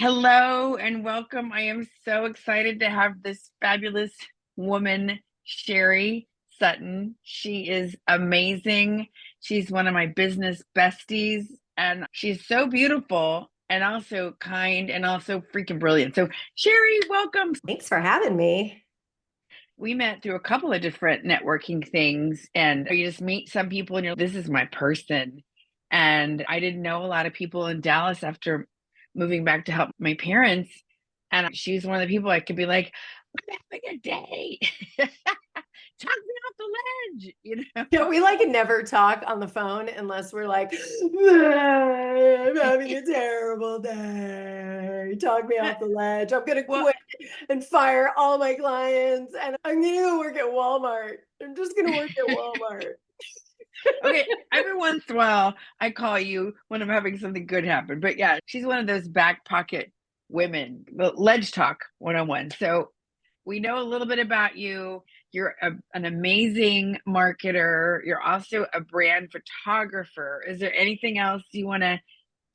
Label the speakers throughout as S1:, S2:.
S1: Hello and welcome. I am so excited to have this fabulous woman, Sherry Sutton. She is amazing. She's one of my business besties, and she's so beautiful and also kind and also freaking brilliant. So, Sherry, welcome.
S2: Thanks for having me.
S1: We met through a couple of different networking things, and you just meet some people and you're, this is my person. And I didn't know a lot of people in Dallas after moving back to help my parents. And she's one of the people I could be like, I'm having a day. Talk me off the ledge,
S2: Yeah, we like never talk on the phone unless we're like, I'm having a terrible day. Talk me off the ledge. I'm gonna
S1: Well,
S2: quit and fire all my clients, and I'm gonna go work at Walmart. I'm just gonna work at Walmart.
S1: okay, every once in a while I call you when I'm having something good happen. But yeah, she's one of those back pocket women, the ledge talk 101. So we know a little bit about you. You're an amazing marketer. You're also a brand photographer. Is there anything else you want to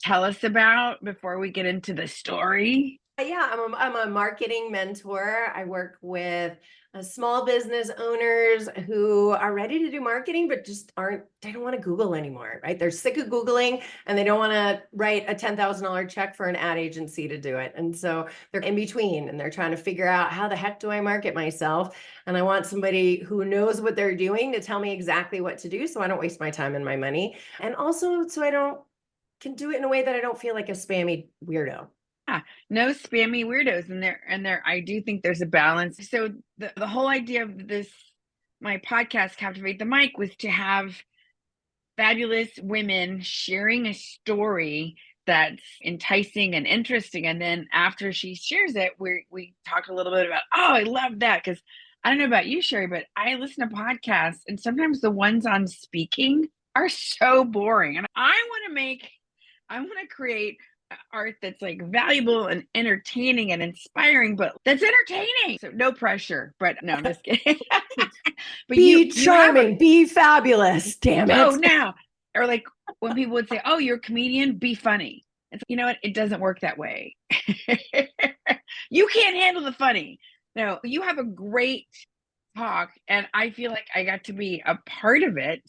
S1: tell us about before we get into the story?
S2: Yeah, I'm a marketing mentor. I work with small business owners who are ready to do marketing, but just they don't want to Google anymore, right? They're sick of Googling and they don't want to write a $10,000 check for an ad agency to do it. And so they're in between and they're trying to figure out how the heck do I market myself? And I want somebody who knows what they're doing to tell me exactly what to do so I don't waste my time and my money. And also so can do it in a way that I don't feel like a spammy weirdo.
S1: Yeah, no spammy weirdos in there. And there, I do think there's a balance. So the whole idea of this, my podcast, Captivate the Mic, was to have fabulous women sharing a story that's enticing and interesting. And then after she shares it, we talk a little bit about, oh, I love that. Because I don't know about you, Sherry, but I listen to podcasts and sometimes the ones on speaking are so boring. And I want to create art that's like valuable and entertaining and inspiring, but that's entertaining. So no pressure, but no, I'm just kidding. But
S2: Be
S1: you have a,
S2: charming, be fabulous, damn
S1: oh,
S2: it.
S1: now, or like when people would say, "Oh, you're a comedian, be funny." It's, you know what? It doesn't work that way. You can't handle the funny. No, you have a great talk, and I feel like I got to be a part of it.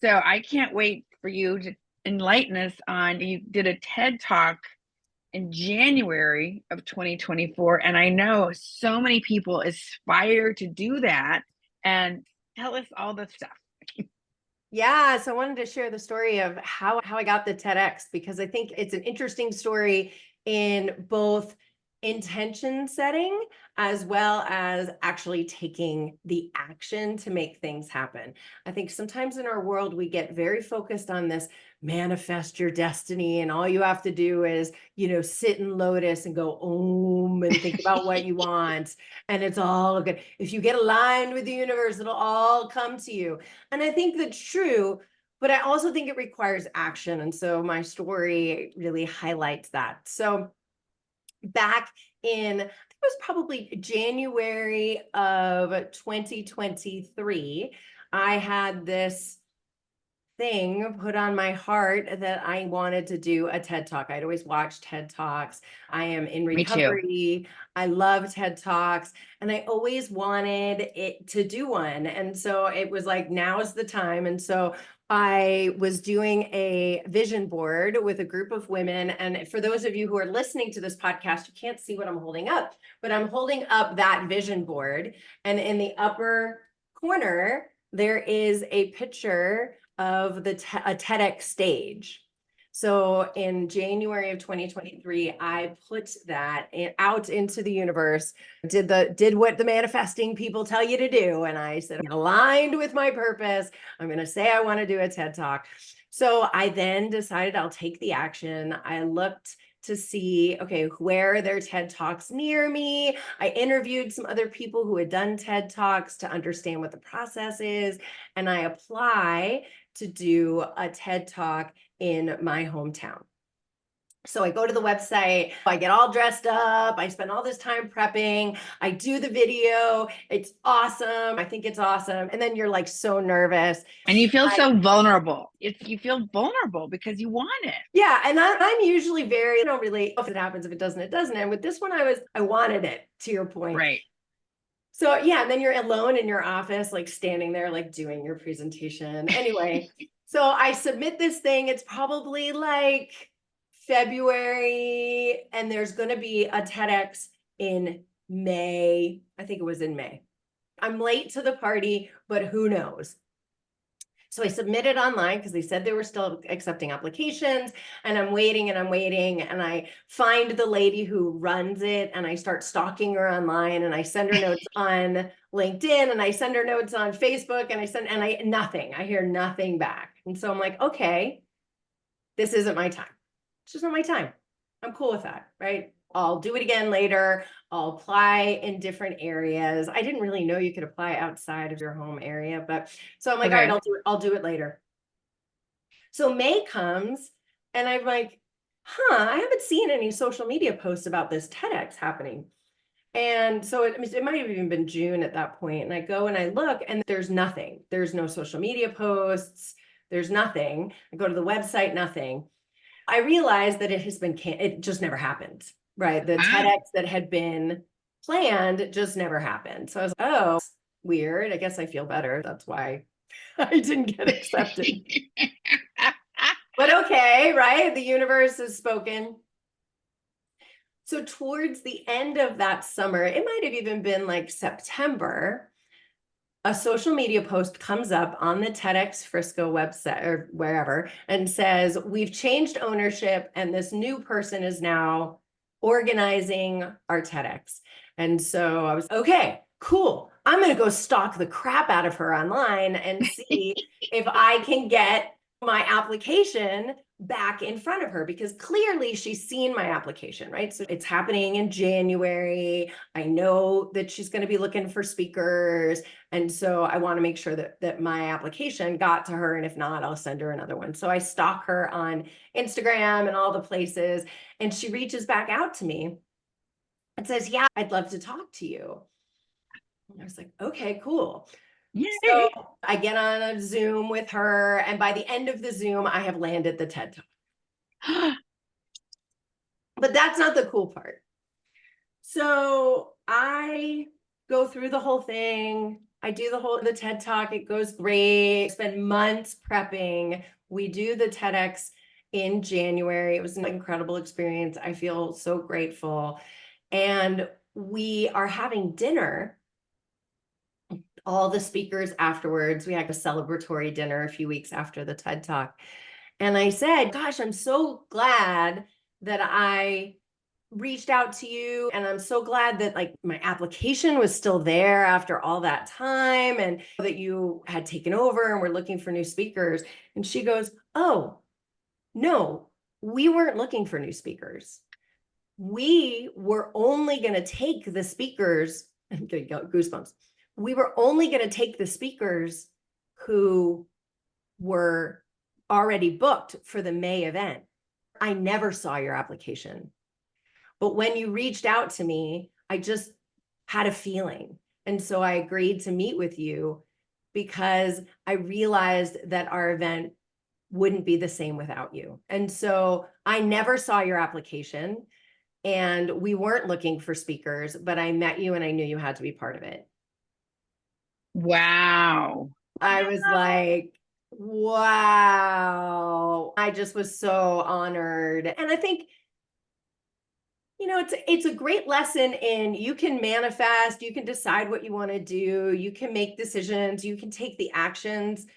S1: So I can't wait for you to enlighten us on. You did a TED talk in January of 2024, and I know so many people aspire to do that. And tell us all the stuff.
S2: Yeah, so I wanted to share the story of how I got the TEDx because I think it's an interesting story in both intention setting as well as actually taking the action to make things happen. I think sometimes in our world we get very focused on this manifest your destiny and all you have to do is, sit in lotus and go and think about what you want and it's all good. If you get aligned with the universe, it'll all come to you. And I think that's true, but I also think it requires action. And so my story really highlights that. So back in, I think it was probably January of 2023, I had this thing put on my heart that I wanted to do a TED Talk. I'd always watched TED Talks. I am in
S1: Me too.
S2: recovery. I love TED Talks and I always wanted it to do one. And so it was like, now is the time. And so I was doing a vision board with a group of women. And for those of you who are listening to this podcast, you can't see what I'm holding up, but I'm holding up that vision board. And in the upper corner, there is a picture of a TEDx stage. So in January of 2023, I put that out into the universe, did what the manifesting people tell you to do. And I said, I'm aligned with my purpose. I'm going to say I want to do a TED Talk. So I then decided I'll take the action. I looked to see, okay, where are there TED Talks near me? I interviewed some other people who had done TED Talks to understand what the process is. And I apply to do a TED Talk in my hometown. So I go to the website, I get all dressed up, I spend all this time prepping, I do the video, it's awesome. I think it's awesome. And then you're like so nervous.
S1: And you feel so vulnerable. You feel vulnerable because you want it.
S2: Yeah, and I'm usually very, I don't really, if it happens, if it doesn't, it doesn't. And with this one, I wanted it, to your point.
S1: Right.
S2: So yeah, and then you're alone in your office, like standing there, like doing your presentation. Anyway, so I submit this thing. It's probably like February, and there's going to be a TEDx in May. I think it was in May. I'm late to the party, but who knows? So I submitted online because they said they were still accepting applications, and I'm waiting and I'm waiting, and I find the lady who runs it, and I start stalking her online, and I send her notes on LinkedIn, and I send her notes on Facebook, and I hear nothing back. And so I'm like, okay, this isn't my time. It's just not my time. I'm cool with that, right? I'll do it again later. I'll apply in different areas. I didn't really know you could apply outside of your home area, but so I'm like, all right, I'll do it later. So May comes, and I'm like, I haven't seen any social media posts about this TEDx happening. And so it might have even been June at that point. And I go and I look, and there's nothing. There's no social media posts. There's nothing. I go to the website, nothing. I realized that it just never happened, right? The TEDx that had been planned just never happened. So I was like, oh, weird. I guess I feel better. That's why I didn't get accepted. But okay, right? The universe has spoken. So towards the end of that summer, it might have even been like September, a social media post comes up on the TEDx Frisco website or wherever and says, we've changed ownership and this new person is now organizing our TEDx. And so I was, okay, cool. I'm going to go stalk the crap out of her online and see if I can get my application back in front of her, because clearly she's seen my application, right? So it's happening in January. I know that she's going to be looking for speakers. And so I want to make sure that my application got to her. And if not, I'll send her another one. So I stalk her on Instagram and all the places. And she reaches back out to me and says, yeah, I'd love to talk to you. And I was like, okay, cool.
S1: Yay.
S2: So I get on a Zoom with her, and by the end of the Zoom, I have landed the TED Talk. But that's not the cool part. So I go through the whole thing. I do the TED Talk. It goes great. I spend months prepping. We do the TEDx in January. It was an incredible experience. I feel so grateful. And we are having dinner, all the speakers afterwards. We had a celebratory dinner a few weeks after the TED Talk. And I said, gosh, I'm so glad that I reached out to you. And I'm so glad that like my application was still there after all that time, and that you had taken over and were looking for new speakers. And she goes, oh, no, we weren't looking for new speakers. We were only going to take the speakers. I'm getting goosebumps. We were only going to take the speakers who were already booked for the May event. I never saw your application. But when you reached out to me, I just had a feeling. And so I agreed to meet with you because I realized that our event wouldn't be the same without you. And so I never saw your application, and we weren't looking for speakers, but I met you and I knew you had to be part of it.
S1: Wow.
S2: I was like, wow. I just was so honored. And I think, you know, it's a great lesson in you can manifest, you can decide what you want to do, you can make decisions, you can take the actions,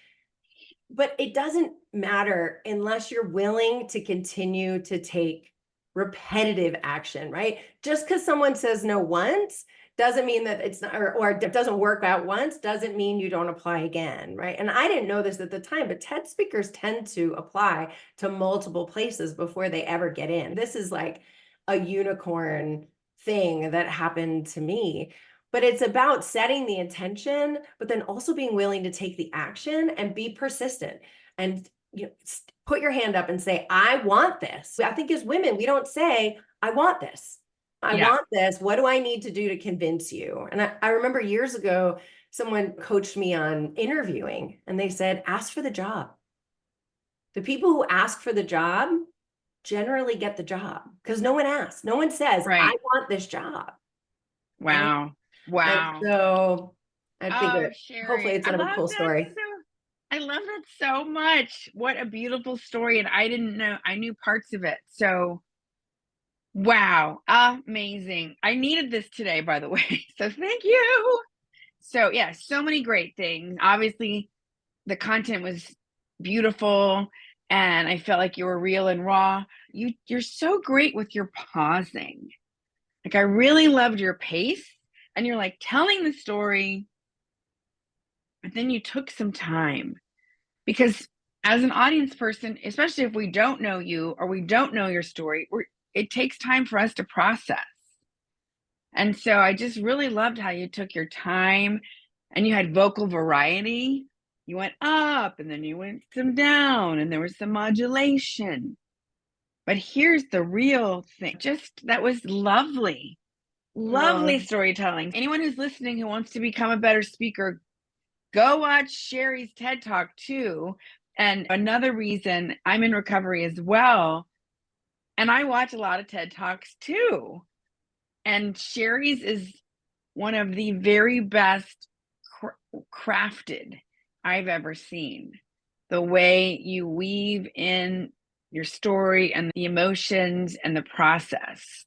S2: but it doesn't matter unless you're willing to continue to take repetitive action, right? Just because someone says no once doesn't mean that it's not, or it doesn't work out once, doesn't mean you don't apply again, right? And I didn't know this at the time, but TED speakers tend to apply to multiple places before they ever get in. This is like a unicorn thing that happened to me. But it's about setting the intention, but then also being willing to take the action and be persistent. And put your hand up and say, I want this. I think as women, we don't say, I want this. I
S1: Yeah.
S2: want this. What do I need to do to convince you? And I remember years ago, someone coached me on interviewing and they said, ask for the job. The people who ask for the job generally get the job because no one asks. No one says, I
S1: Right.
S2: want this job. Right.
S1: Wow.
S2: And
S1: Wow.
S2: so I think
S1: Oh,
S2: hopefully
S1: Sherry,
S2: it's kind of a cool story.
S1: I love that so much. What a beautiful story. And I didn't know, I knew parts of it. So, wow, amazing. I needed this today, by the way. So, thank you. So, yeah, so many great things. Obviously, the content was beautiful and I felt like you were real and raw. You're so great with your pausing. Like I really loved your pace and you're like telling the story, but then you took some time because as an audience person, especially if we don't know you or we don't know your story, it takes time for us to process. And so I just really loved how you took your time and you had vocal variety. You went up and then you went some down and there was some modulation. But here's the real thing. Just that was lovely. Lovely
S2: Oh,
S1: storytelling. Anyone who's listening who wants to become a better speaker, go watch Sherry's TED Talk too. And another reason I'm in recovery as well. And I watch a lot of TED Talks too. And Sherry's is one of the very best crafted I've ever seen. The way you weave in your story and the emotions and the process.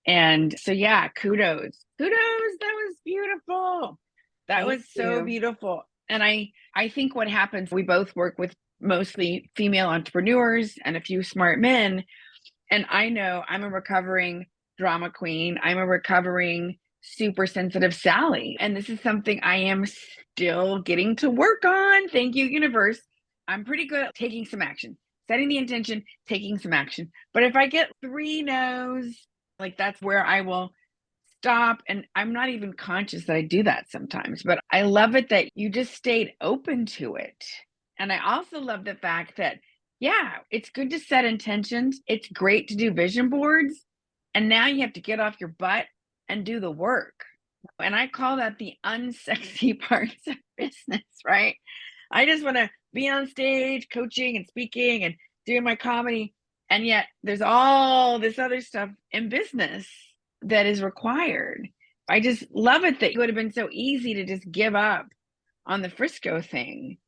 S1: And so, yeah, kudos. Kudos. That was beautiful. That
S2: thank
S1: was so
S2: you.
S1: beautiful. And I think what happens, we both work with mostly female entrepreneurs and a few smart men. And I know I'm a recovering drama queen. I'm a recovering super sensitive Sally. And this is something I am still getting to work on. Thank you, universe. I'm pretty good at taking some action, setting the intention, taking some action. But if I get 3 no's, like that's where I will stop. And I'm not even conscious that I do that sometimes, but I love it that you just stayed open to it. And I also love the fact that, yeah, it's good to set intentions. It's great to do vision boards. And now you have to get off your butt and do the work. And I call that the unsexy parts of business, right? I just want to be on stage coaching and speaking and doing my comedy. And yet there's all this other stuff in business that is required. I just love it that it would have been so easy to just give up on the Frisco thing.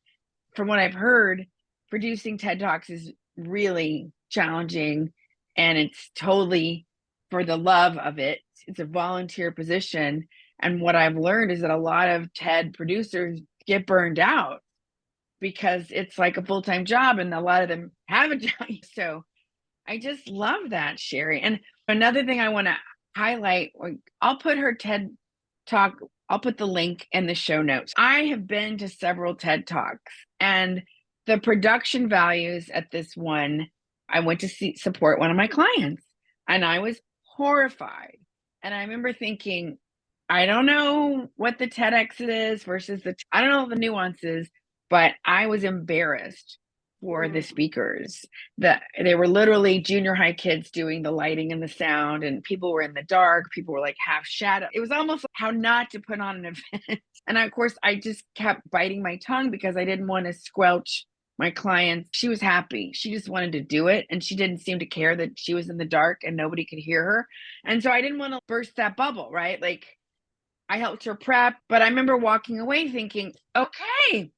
S1: From what I've heard, producing TED Talks is really challenging and it's totally for the love of it. It's a volunteer position. And what I've learned is that a lot of TED producers get burned out because it's like a full-time job and a lot of them have a job. So I just love that, Sherry. And another thing I want to highlight, I'll put her TED Talk, I'll put the link in the show notes. I have been to several TED Talks and the production values at this one, I went to support one of my clients and I was horrified. And I remember thinking, I don't know what the TEDx is versus I don't know the nuances, but I was embarrassed for the speakers that they were literally junior high kids doing the lighting and the sound and people were in the dark, people were like half shadow. It was almost like how not to put on an event. And of course I just kept biting my tongue because I didn't want to squelch my client. She was happy, she just wanted to do it and she didn't seem to care that she was in the dark and nobody could hear her. And so I didn't want to burst that bubble, right? Like I helped her prep, but I remember walking away thinking, okay,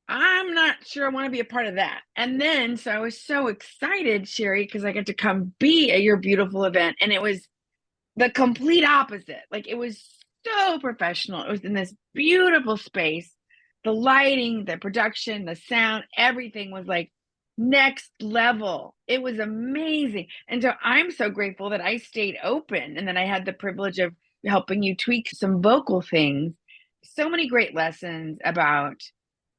S1: I'm not sure I want to be a part of that. And then, so I was so excited, Sherry, because I got to come be at your beautiful event. And it was the complete opposite. Like it was so professional. It was in this beautiful space. The lighting, the production, the sound, everything was like next level. It was amazing. And so I'm so grateful that I stayed open and then I had the privilege of helping you tweak some vocal things. So many great lessons about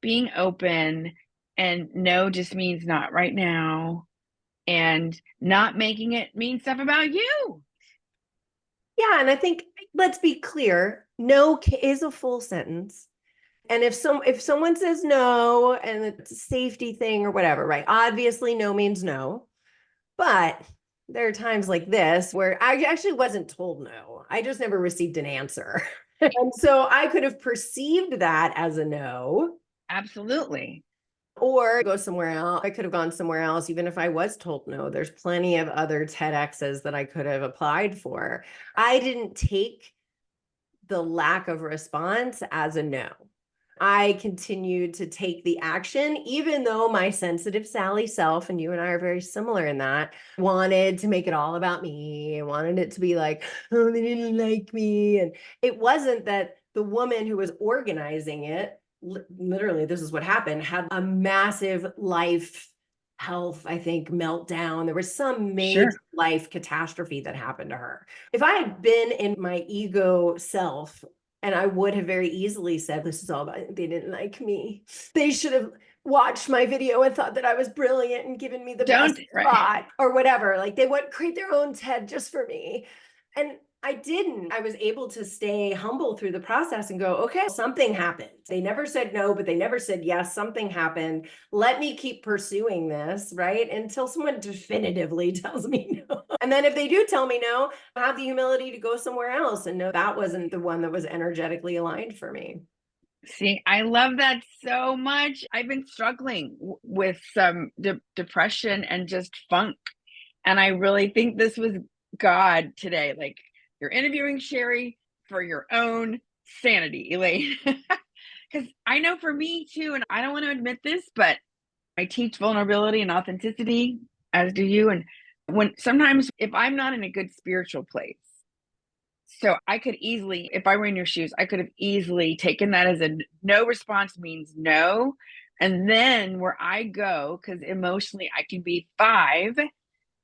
S1: being open and no just means not right now and not making it mean stuff about you.
S2: Yeah, and I think let's be clear, no is a full sentence. And if someone says no and it's a safety thing or whatever, right? Obviously, no means no. But there are times like this where I actually wasn't told no. I just never received an answer. And so I could have perceived that as a no
S1: Absolutely.
S2: or go somewhere else. I could have gone somewhere else, even if I was told no. There's plenty of other TEDx's that I could have applied for. I didn't take the lack of response as a no. I continued to take the action, even though my sensitive Sally self, and you and I are very similar in that, wanted to make it all about me and wanted it to be like, oh, they didn't like me. And it wasn't that the woman who was organizing it, literally, this is what happened, had a massive life health, I think, meltdown. There was some major
S1: Sure.
S2: life catastrophe that happened to her. If I had been in my ego self, and I would have very easily said, this is all about, they didn't like me. They should have watched my video and thought that I was brilliant and given me the best
S1: Right.
S2: spot or whatever. Like they would create their own TED just for me. And I didn't. I was able to stay humble through the process and go, okay, something happened. They never said no, but they never said yes. Something happened. Let me keep pursuing this, right? Until someone definitively tells me no. And then if they do tell me no, I have the humility to go somewhere else and know that wasn't the one that was energetically aligned for me.
S1: See, I love that so much. I've been struggling with some depression and just funk. And I really think this was God today. Like, you're interviewing Sherry for your own sanity, Elaine. Because I know for me too, and I don't want to admit this, but I teach vulnerability and authenticity, as do you. And when sometimes if I'm not in a good spiritual place, so I could easily, if I were in your shoes, I could have easily taken that as a no response means no. And then where I go, because emotionally I can be 5,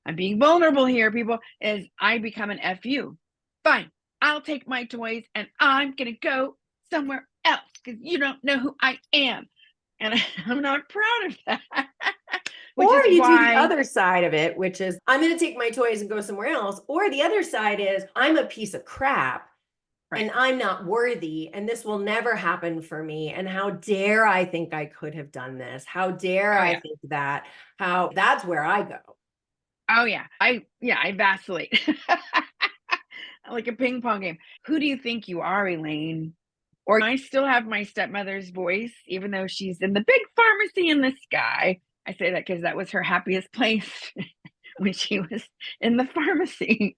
S1: I'm being vulnerable here, people, is I become an FU. Fine, I'll take my toys and I'm going to go somewhere else because you don't know who I am. And I'm not proud of that. Which
S2: Or
S1: is
S2: you do the
S1: why,
S2: other side of it, which is I'm going to take my toys and go somewhere else. Or the other side is I'm a piece of crap
S1: right.
S2: and I'm not worthy and this will never happen for me. And how dare I think I could have done this? How dare
S1: Oh,
S2: I
S1: yeah.
S2: think that? How that's where I go.
S1: Oh, yeah. I vacillate like a ping pong game. Who do you think you are, Elaine? Or I still have my stepmother's voice, even though she's in the big pharmacy in the sky. I say that because that was her happiest place when she was in the pharmacy.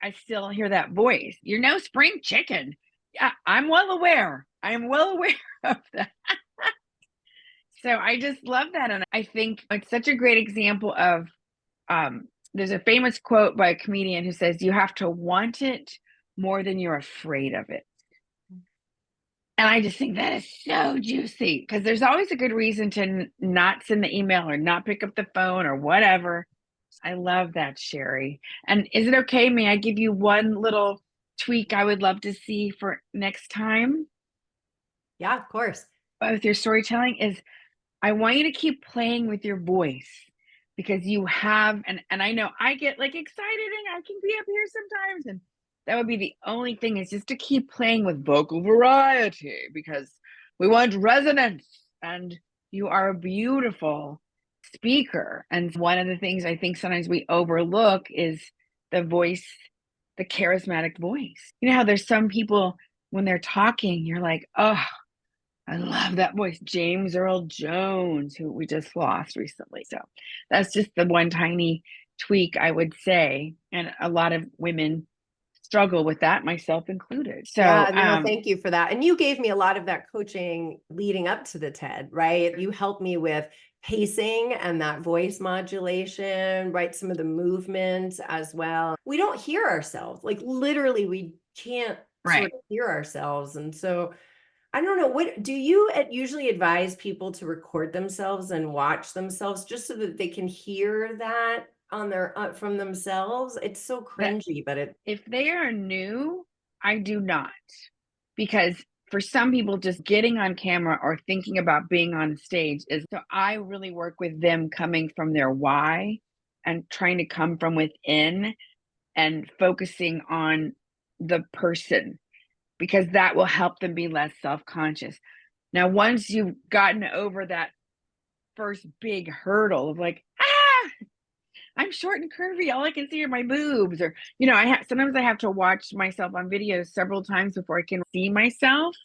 S1: I still hear that voice. You're no spring chicken. Yeah, I'm well aware. I am well aware of that. So I just love that. And I think it's such a great example of there's a famous quote by a comedian who says, you have to want it more than you're afraid of it. And I just think that is so juicy because there's always a good reason to not send the email or not pick up the phone or whatever. I love that, Sherry. And is it okay? May I give you one little tweak I would love to see for next time
S2: Yeah, of course.
S1: with your storytelling? Is I want you to keep playing with your voice because you have, and I know I get like excited and I can be up here sometimes, and that would be the only thing is just to keep playing with vocal variety because we want resonance, and you are a beautiful speaker. And one of the things I think sometimes we overlook is the voice, the charismatic voice. You know how there's some people when they're talking, you're like, oh, I love that voice. James Earl Jones, who we just lost recently. So that's just the one tiny tweak I would say. And a lot of women struggle with that, myself included. So
S2: Yeah, no, thank you for that. And you gave me a lot of that coaching leading up to the TED, right? You helped me with pacing and that voice modulation, right? Some of the movements as well. We don't hear ourselves. Like literally, we can't
S1: right.
S2: sort of hear ourselves. And so I don't know, what do you usually advise people to record themselves and watch themselves just so that they can hear that on their from themselves? It's so
S1: That
S2: cringy, but it
S1: if they are new, I do not. Because for some people, just getting on camera or thinking about being on stage is so I really work with them coming from their why and trying to come from within and focusing on the person because that will help them be less self-conscious. Now, once you've gotten over that first big hurdle of like, I'm short and curvy, all I can see are my boobs, or, you know, sometimes I have to watch myself on videos several times before I can see myself,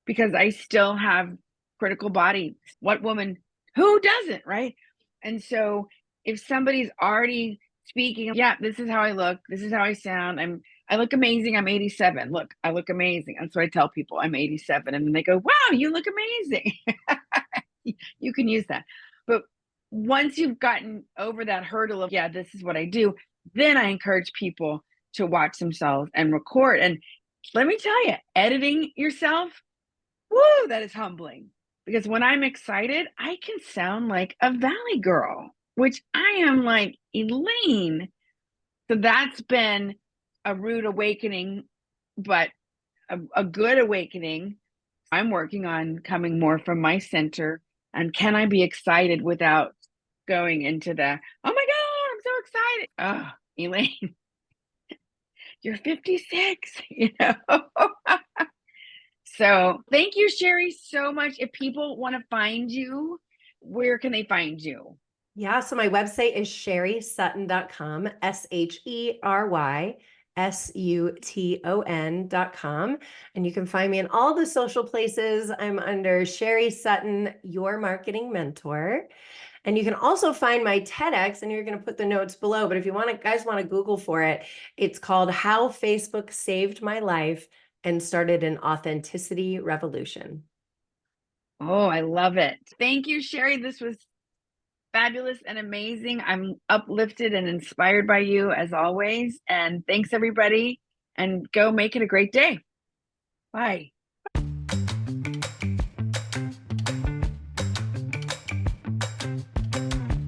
S1: because I still have critical body. What woman, who doesn't, right? And so if somebody's already speaking, yeah, this is how I look, this is how I sound, I look amazing, I'm 87. Look, I look amazing. That's what I tell people, I'm 87. And then they go, wow, you look amazing. You can use that. But once you've gotten over that hurdle of, yeah, this is what I do, then I encourage people to watch themselves and record. And let me tell you, editing yourself, woo, that is humbling. Because when I'm excited, I can sound like a valley girl, which I am like Elaine. So that's been a rude awakening, but a good awakening. I'm working on coming more from my center. And can I be excited without going into the, oh my God, I'm so excited. Oh, Elaine, you're 56, you know? So thank you, Sherry, so much. If people want to find you, where can they find you?
S2: Yeah, so my website is sherrysutton.com, SherrySutton.com. And you can find me in all the social places. I'm under Sherry Sutton, your marketing mentor. And you can also find my TEDx, and you're going to put the notes below. But if you guys want to Google for it, it's called How Facebook Saved My Life and Started an Authenticity Revolution.
S1: Oh, I love it. Thank you, Sherry. This was fabulous and amazing. I'm uplifted and inspired by you as always. And thanks, everybody. And go make it a great day. Bye.